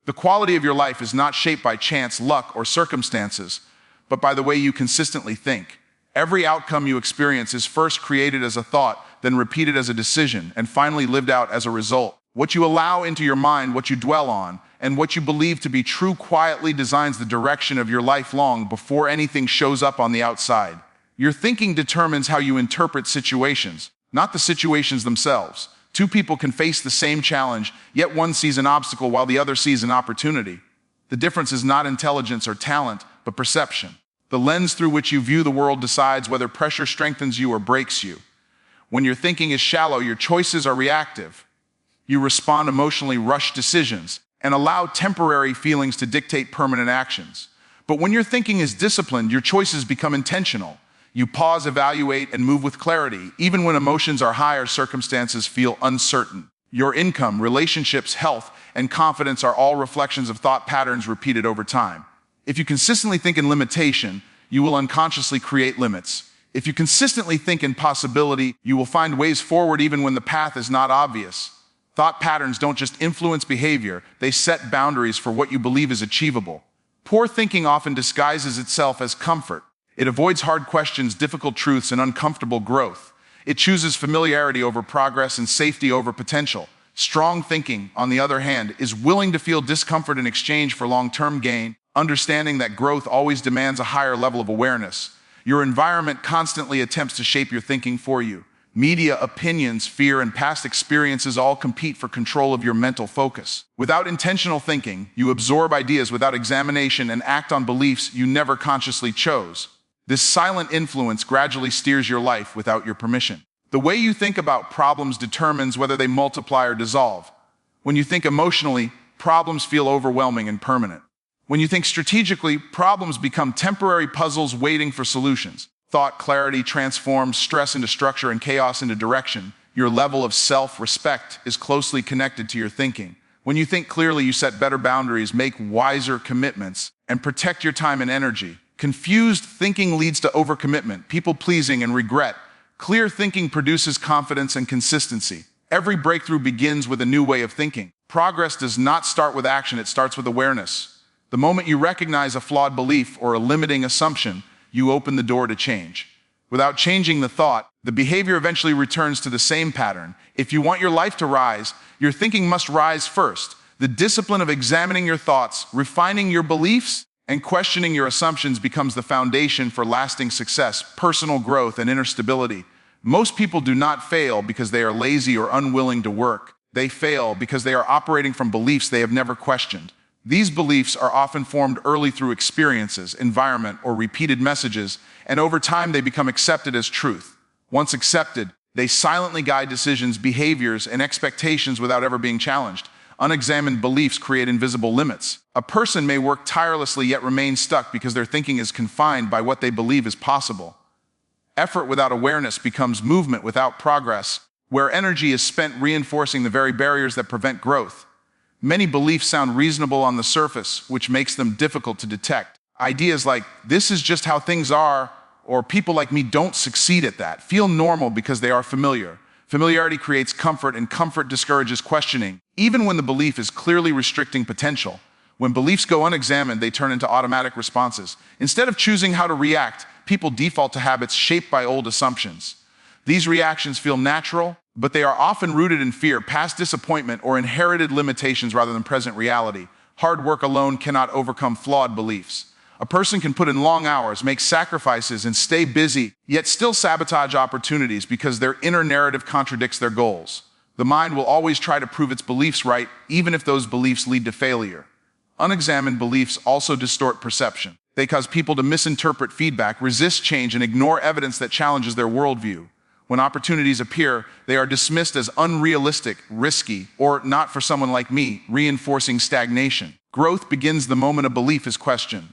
The quality of your life is not shaped by chance, luck, or circumstances, but by the way you consistently think. Every outcome you experience is first created as a thought, then repeated as a decision, and finally lived out as a result. What you allow into your mind, what you dwell on, and what you believe to be true quietly designs the direction of your life long before anything shows up on the outside. Your thinking determines how you interpret situations, not the situations themselves. Two people can face the same challenge, yet one sees an obstacle while the other sees an opportunity. The difference is not intelligence or talent, but perception. The lens through which you view the world decides whether pressure strengthens you or breaks you. When your thinking is shallow, your choices are reactive. You respond emotionally, rush decisions, and allow temporary feelings to dictate permanent actions. But when your thinking is disciplined, your choices become intentional. You pause, evaluate, and move with clarity, even when emotions are high or circumstances feel uncertain. Your income, relationships, health, and confidence are all reflections of thought patterns repeated over time. If you consistently think in limitation, you will unconsciously create limits. If you consistently think in possibility, you will find ways forward even when the path is not obvious. Thought patterns don't just influence behavior, they set boundaries for what you believe is achievable. Poor thinking often disguises itself as comfort. It avoids hard questions, difficult truths, and uncomfortable growth. It chooses familiarity over progress and safety over potential. Strong thinking, on the other hand, is willing to feel discomfort in exchange for long-term gain, understanding that growth always demands a higher level of awareness. Your environment constantly attempts to shape your thinking for you. Media, opinions, fear, and past experiences all compete for control of your mental focus. Without intentional thinking, you absorb ideas without examination and act on beliefs you never consciously chose. This silent influence gradually steers your life without your permission. The way you think about problems determines whether they multiply or dissolve. When you think emotionally, problems feel overwhelming and permanent. When you think strategically, problems become temporary puzzles waiting for solutions. Thought clarity transforms stress into structure and chaos into direction. Your level of self-respect is closely connected to your thinking. When you think clearly, you set better boundaries, make wiser commitments, and protect your time and energy. Confused thinking leads to overcommitment, people-pleasing, and regret. Clear thinking produces confidence and consistency. Every breakthrough begins with a new way of thinking. Progress does not start with action, it starts with awareness. The moment you recognize a flawed belief or a limiting assumption, you open the door to change. Without changing the thought, the behavior eventually returns to the same pattern. If you want your life to rise, your thinking must rise first. The discipline of examining your thoughts, refining your beliefs, and questioning your assumptions becomes the foundation for lasting success, personal growth, and inner stability. Most people do not fail because they are lazy or unwilling to work. They fail because they are operating from beliefs they have never questioned. These beliefs are often formed early through experiences, environment, or repeated messages, and over time they become accepted as truth. Once accepted, they silently guide decisions, behaviors, and expectations without ever being challenged. Unexamined beliefs create invisible limits. A person may work tirelessly yet remain stuck because their thinking is confined by what they believe is possible. Effort without awareness becomes movement without progress, where energy is spent reinforcing the very barriers that prevent growth. Many beliefs sound reasonable on the surface, which makes them difficult to detect. Ideas like, "this is just how things are," or "people like me don't succeed at that," feel normal because they are familiar. Familiarity creates comfort, and comfort discourages questioning, even when the belief is clearly restricting potential. When beliefs go unexamined, they turn into automatic responses. Instead of choosing how to react, people default to habits shaped by old assumptions. These reactions feel natural, but they are often rooted in fear, past disappointment, or inherited limitations rather than present reality. Hard work alone cannot overcome flawed beliefs. A person can put in long hours, make sacrifices, and stay busy, yet still sabotage opportunities because their inner narrative contradicts their goals. The mind will always try to prove its beliefs right, even if those beliefs lead to failure. Unexamined beliefs also distort perception. They cause people to misinterpret feedback, resist change, and ignore evidence that challenges their worldview. When opportunities appear, they are dismissed as unrealistic, risky, or not for someone like me, reinforcing stagnation. Growth begins the moment a belief is questioned.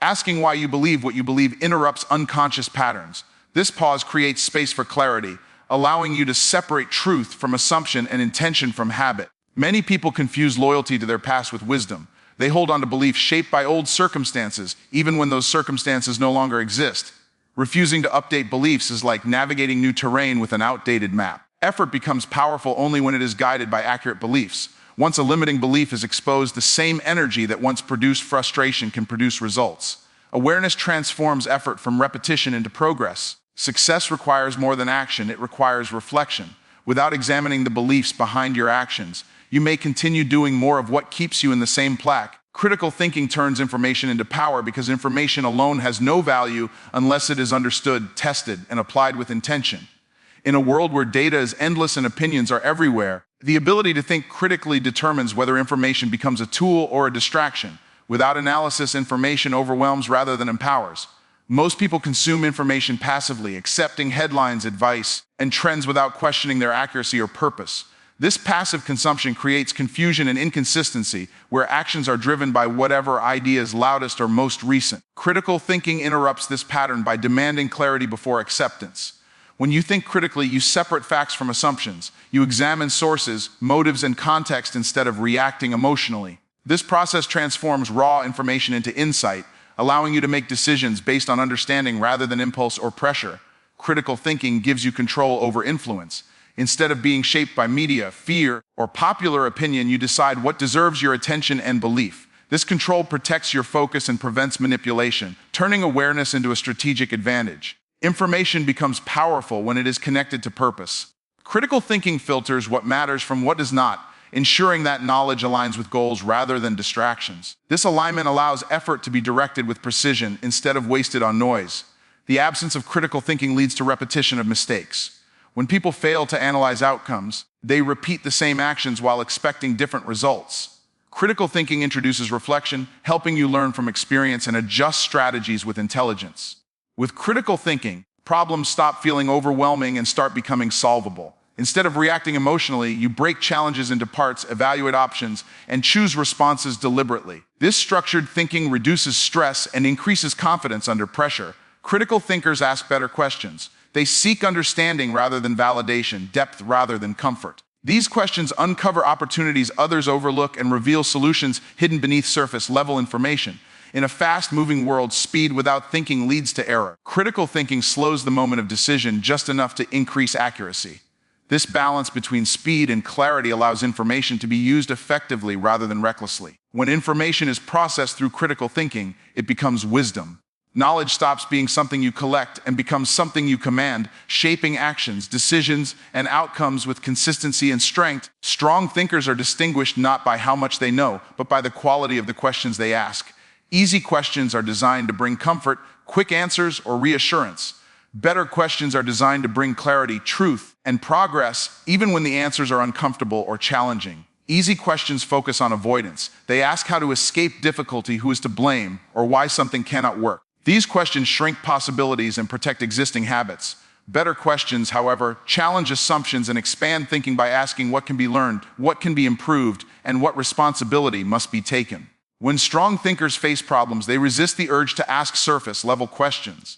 Asking why you believe what you believe interrupts unconscious patterns. This pause creates space for clarity, allowing you to separate truth from assumption and intention from habit. Many people confuse loyalty to their past with wisdom. They hold on to beliefs shaped by old circumstances, even when those circumstances no longer exist. Refusing to update beliefs is like navigating new terrain with an outdated map. Effort becomes powerful only when it is guided by accurate beliefs. Once a limiting belief is exposed, the same energy that once produced frustration can produce results. Awareness transforms effort from repetition into progress. Success requires more than action, it requires reflection. Without examining the beliefs behind your actions, you may continue doing more of what keeps you in the same plaque. Critical thinking turns information into power because information alone has no value unless it is understood, tested, and applied with intention. In a world where data is endless and opinions are everywhere, the ability to think critically determines whether information becomes a tool or a distraction. Without analysis, information overwhelms rather than empowers. Most people consume information passively, accepting headlines, advice, and trends without questioning their accuracy or purpose. This passive consumption creates confusion and inconsistency, where actions are driven by whatever idea is loudest or most recent. Critical thinking interrupts this pattern by demanding clarity before acceptance. When you think critically, you separate facts from assumptions. You examine sources, motives, and context instead of reacting emotionally. This process transforms raw information into insight, allowing you to make decisions based on understanding rather than impulse or pressure. Critical thinking gives you control over influence. Instead of being shaped by media, fear, or popular opinion, you decide what deserves your attention and belief. This control protects your focus and prevents manipulation, turning awareness into a strategic advantage. Information becomes powerful when it is connected to purpose. Critical thinking filters what matters from what does not, ensuring that knowledge aligns with goals rather than distractions. This alignment allows effort to be directed with precision instead of wasted on noise. The absence of critical thinking leads to repetition of mistakes. When people fail to analyze outcomes, they repeat the same actions while expecting different results. Critical thinking introduces reflection, helping you learn from experience and adjust strategies with intelligence. With critical thinking, problems stop feeling overwhelming and start becoming solvable. Instead of reacting emotionally, you break challenges into parts, evaluate options, and choose responses deliberately. This structured thinking reduces stress and increases confidence under pressure. Critical thinkers ask better questions. They seek understanding rather than validation, depth rather than comfort. These questions uncover opportunities others overlook and reveal solutions hidden beneath surface-level information. In a fast-moving world, speed without thinking leads to error. Critical thinking slows the moment of decision just enough to increase accuracy. This balance between speed and clarity allows information to be used effectively rather than recklessly. When information is processed through critical thinking, it becomes wisdom. Knowledge stops being something you collect and becomes something you command, shaping actions, decisions, and outcomes with consistency and strength. Strong thinkers are distinguished not by how much they know, but by the quality of the questions they ask. Easy questions are designed to bring comfort, quick answers, or reassurance. Better questions are designed to bring clarity, truth, and progress, even when the answers are uncomfortable or challenging. Easy questions focus on avoidance. They ask how to escape difficulty, who is to blame, or why something cannot work. These questions shrink possibilities and protect existing habits. Better questions, however, challenge assumptions and expand thinking by asking what can be learned, what can be improved, and what responsibility must be taken. When strong thinkers face problems, they resist the urge to ask surface-level questions.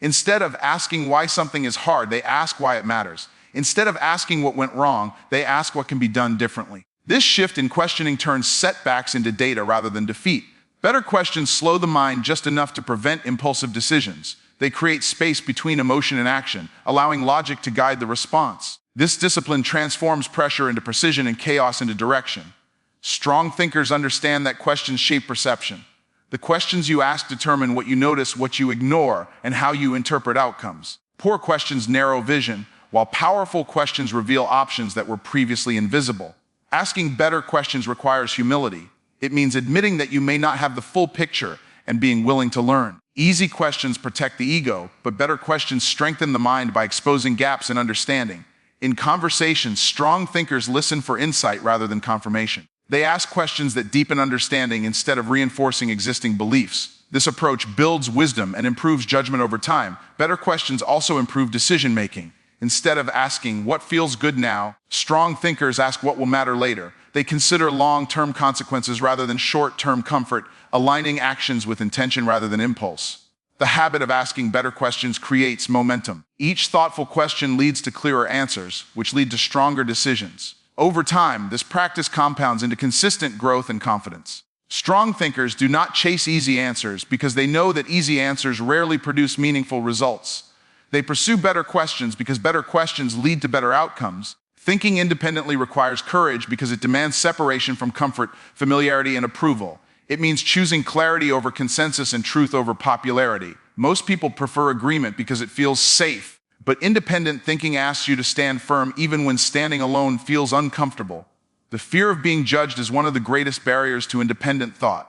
Instead of asking why something is hard, they ask why it matters. Instead of asking what went wrong, they ask what can be done differently. This shift in questioning turns setbacks into data rather than defeat. Better questions slow the mind just enough to prevent impulsive decisions. They create space between emotion and action, allowing logic to guide the response. This discipline transforms pressure into precision and chaos into direction. Strong thinkers understand that questions shape perception. The questions you ask determine what you notice, what you ignore, and how you interpret outcomes. Poor questions narrow vision, while powerful questions reveal options that were previously invisible. Asking better questions requires humility. It means admitting that you may not have the full picture and being willing to learn. Easy questions protect the ego, but better questions strengthen the mind by exposing gaps in understanding. In conversations, strong thinkers listen for insight rather than confirmation. They ask questions that deepen understanding instead of reinforcing existing beliefs. This approach builds wisdom and improves judgment over time. Better questions also improve decision-making. Instead of asking what feels good now, strong thinkers ask what will matter later. They consider long-term consequences rather than short-term comfort, aligning actions with intention rather than impulse. The habit of asking better questions creates momentum. Each thoughtful question leads to clearer answers, which lead to stronger decisions. Over time, this practice compounds into consistent growth and confidence. Strong thinkers do not chase easy answers because they know that easy answers rarely produce meaningful results. They pursue better questions because better questions lead to better outcomes. Thinking independently requires courage because it demands separation from comfort, familiarity, and approval. It means choosing clarity over consensus and truth over popularity. Most people prefer agreement because it feels safe, but independent thinking asks you to stand firm even when standing alone feels uncomfortable. The fear of being judged is one of the greatest barriers to independent thought.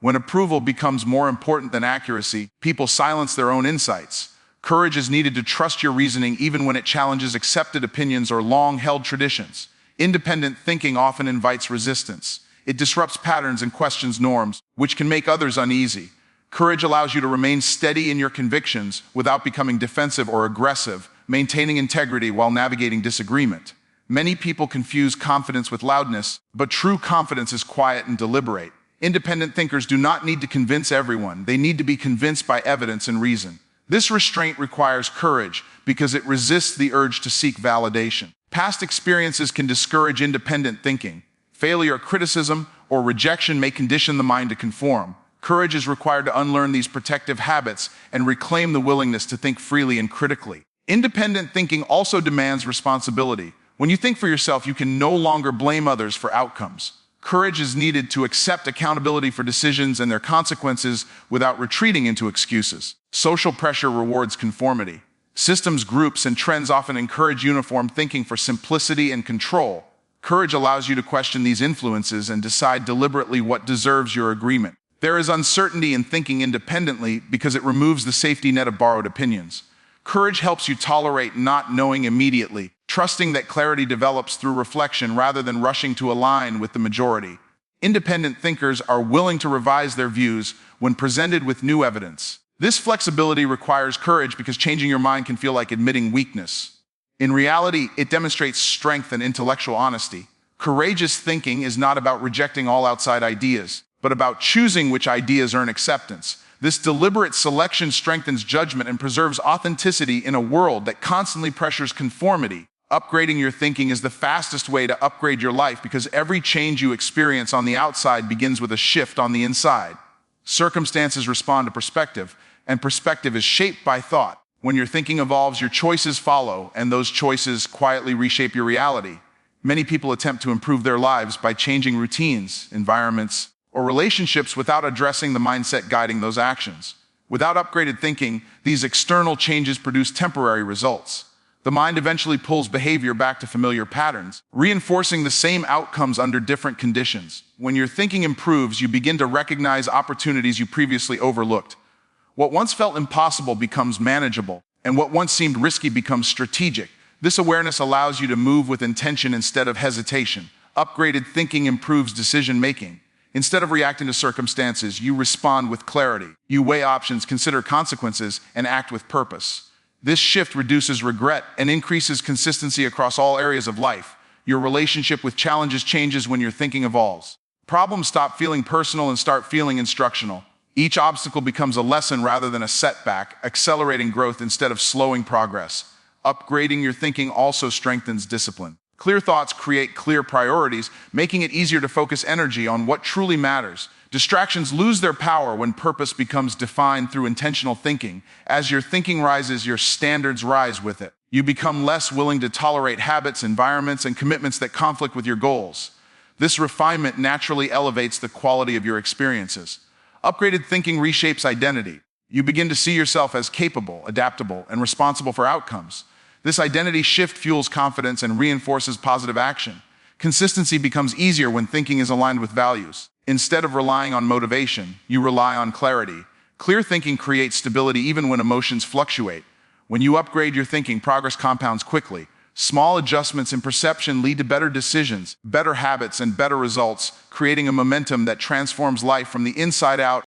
When approval becomes more important than accuracy, people silence their own insights. Courage is needed to trust your reasoning even when it challenges accepted opinions or long-held traditions. Independent thinking often invites resistance. It disrupts patterns and questions norms, which can make others uneasy. Courage allows you to remain steady in your convictions without becoming defensive or aggressive, maintaining integrity while navigating disagreement. Many people confuse confidence with loudness, but true confidence is quiet and deliberate. Independent thinkers do not need to convince everyone. They need to be convinced by evidence and reason. This restraint requires courage because it resists the urge to seek validation. Past experiences can discourage independent thinking. Failure, criticism, or rejection may condition the mind to conform. Courage is required to unlearn these protective habits and reclaim the willingness to think freely and critically. Independent thinking also demands responsibility. When you think for yourself, you can no longer blame others for outcomes. Courage is needed to accept accountability for decisions and their consequences without retreating into excuses. Social pressure rewards conformity. Systems, groups, and trends often encourage uniform thinking for simplicity and control. Courage allows you to question these influences and decide deliberately what deserves your agreement. There is uncertainty in thinking independently because it removes the safety net of borrowed opinions. Courage helps you tolerate not knowing immediately, trusting that clarity develops through reflection rather than rushing to align with the majority. Independent thinkers are willing to revise their views when presented with new evidence. This flexibility requires courage because changing your mind can feel like admitting weakness. In reality, it demonstrates strength and intellectual honesty. Courageous thinking is not about rejecting all outside ideas, but about choosing which ideas earn acceptance. This deliberate selection strengthens judgment and preserves authenticity in a world that constantly pressures conformity. Upgrading your thinking is the fastest way to upgrade your life because every change you experience on the outside begins with a shift on the inside. Circumstances respond to perspective, and perspective is shaped by thought. When your thinking evolves, your choices follow, and those choices quietly reshape your reality. Many people attempt to improve their lives by changing routines, environments, or relationships without addressing the mindset guiding those actions. Without upgraded thinking, these external changes produce temporary results. The mind eventually pulls behavior back to familiar patterns, reinforcing the same outcomes under different conditions. When your thinking improves, you begin to recognize opportunities you previously overlooked. What once felt impossible becomes manageable, and what once seemed risky becomes strategic. This awareness allows you to move with intention instead of hesitation. Upgraded thinking improves decision-making. Instead of reacting to circumstances, you respond with clarity. You weigh options, consider consequences, and act with purpose. This shift reduces regret and increases consistency across all areas of life. Your relationship with challenges changes when your thinking evolves. Problems stop feeling personal and start feeling instructional. Each obstacle becomes a lesson rather than a setback, accelerating growth instead of slowing progress. Upgrading your thinking also strengthens discipline. Clear thoughts create clear priorities, making it easier to focus energy on what truly matters. Distractions lose their power when purpose becomes defined through intentional thinking. As your thinking rises, your standards rise with it. You become less willing to tolerate habits, environments, and commitments that conflict with your goals. This refinement naturally elevates the quality of your experiences. Upgraded thinking reshapes identity. You begin to see yourself as capable, adaptable, and responsible for outcomes. This identity shift fuels confidence and reinforces positive action. Consistency becomes easier when thinking is aligned with values. Instead of relying on motivation, you rely on clarity. Clear thinking creates stability even when emotions fluctuate. When you upgrade your thinking, progress compounds quickly. Small adjustments in perception lead to better decisions, better habits, and better results, creating a momentum that transforms life from the inside out.